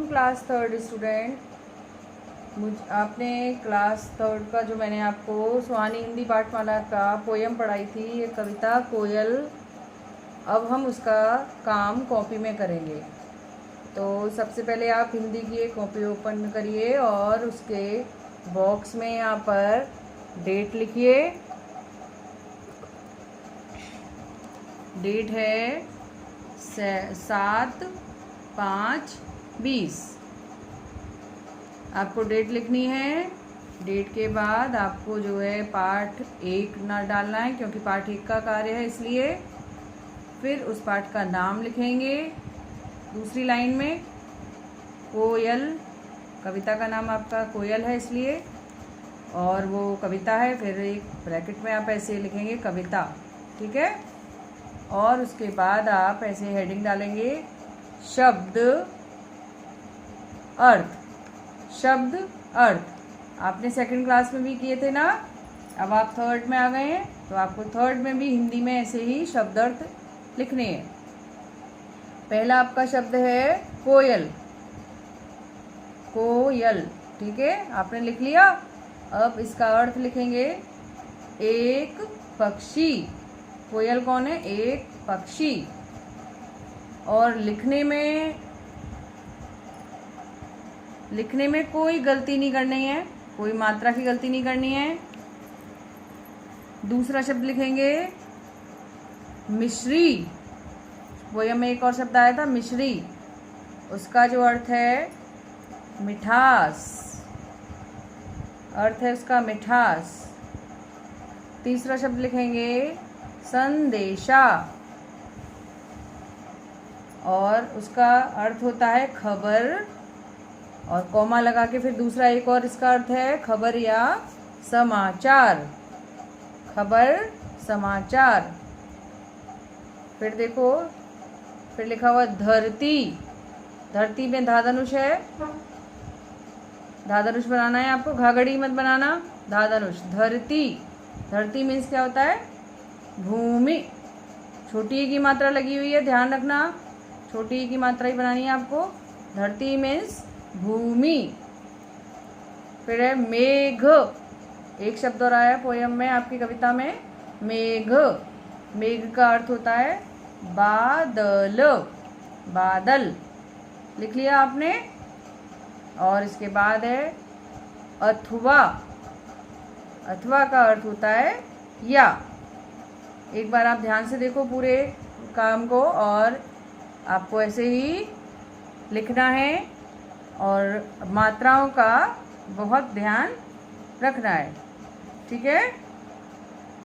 Class third student, आपने class third का जो मैंने आपको सुहानी हिंदी पाठमाला का पोयम पढ़ाई थी, ये कविता कोयल। अब हम उसका काम कॉपी में करेंगे। तो सबसे पहले आप हिंदी की एक कॉपी ओपन करिए और उसके बॉक्स में यहाँ पर डेट लिखिए। डेट है 7/5/20। आपको डेट लिखनी है। डेट के बाद आपको जो है पाठ 1 ना डालना है, क्योंकि पाठ 1 का कार्य है, इसलिए फिर उस पाठ का नाम लिखेंगे। दूसरी लाइन में कोयल, कविता का नाम आपका कोयल है इसलिए, और वो कविता है, फिर एक ब्रैकेट में आप ऐसे लिखेंगे कविता, ठीक है। और उसके बाद आप ऐसे हेडिंग डालेंगे शब्द अर्थ। शब्द अर्थ आपने सेकंड क्लास में भी किए थे ना, अब आप थर्ड में आ गए हैं, तो आपको थर्ड में भी हिंदी में ऐसे ही शब्द अर्थ लिखने हैं। पहला आपका शब्द है कोयल। कोयल, ठीक है, आपने लिख लिया। अब इसका अर्थ लिखेंगे एक पक्षी। कोयल कौन है? एक पक्षी। और लिखने में कोई गलती नहीं करनी है, कोई मात्रा की गलती नहीं करनी है। दूसरा शब्द लिखेंगे मिश्री। पोयम में एक और शब्द आया था मिश्री, उसका जो अर्थ है मिठास, अर्थ है उसका मिठास। तीसरा शब्द लिखेंगे संदेशा, और उसका अर्थ होता है खबर, और कॉमा लगा के फिर दूसरा एक और इसका अर्थ है खबर या समाचार। खबर, समाचार। फिर देखो, फिर लिखा हुआ धरती। धरती में धाधनुष है, धाधनुष बनाना है आपको, घाघड़ी मत बनाना, धाधनुष। धरती, धरती मीन्स क्या होता है? भूमि। छोटी ई की मात्रा लगी हुई है, ध्यान रखना, छोटी ई की मात्रा ही बनानी है आपको। धरती मीन्स भूमि। फिर है मेघ। एक शब्द और आया पोयम में, आपकी कविता में, मेघ। मेघ का अर्थ होता है बादल। बादल लिख लिया आपने। और इसके बाद है अथवा। अथवा का अर्थ होता है या। एक बार आप ध्यान से देखो पूरे काम को, और आपको ऐसे ही लिखना है, और मात्राओं का बहुत ध्यान रखना है, ठीक है।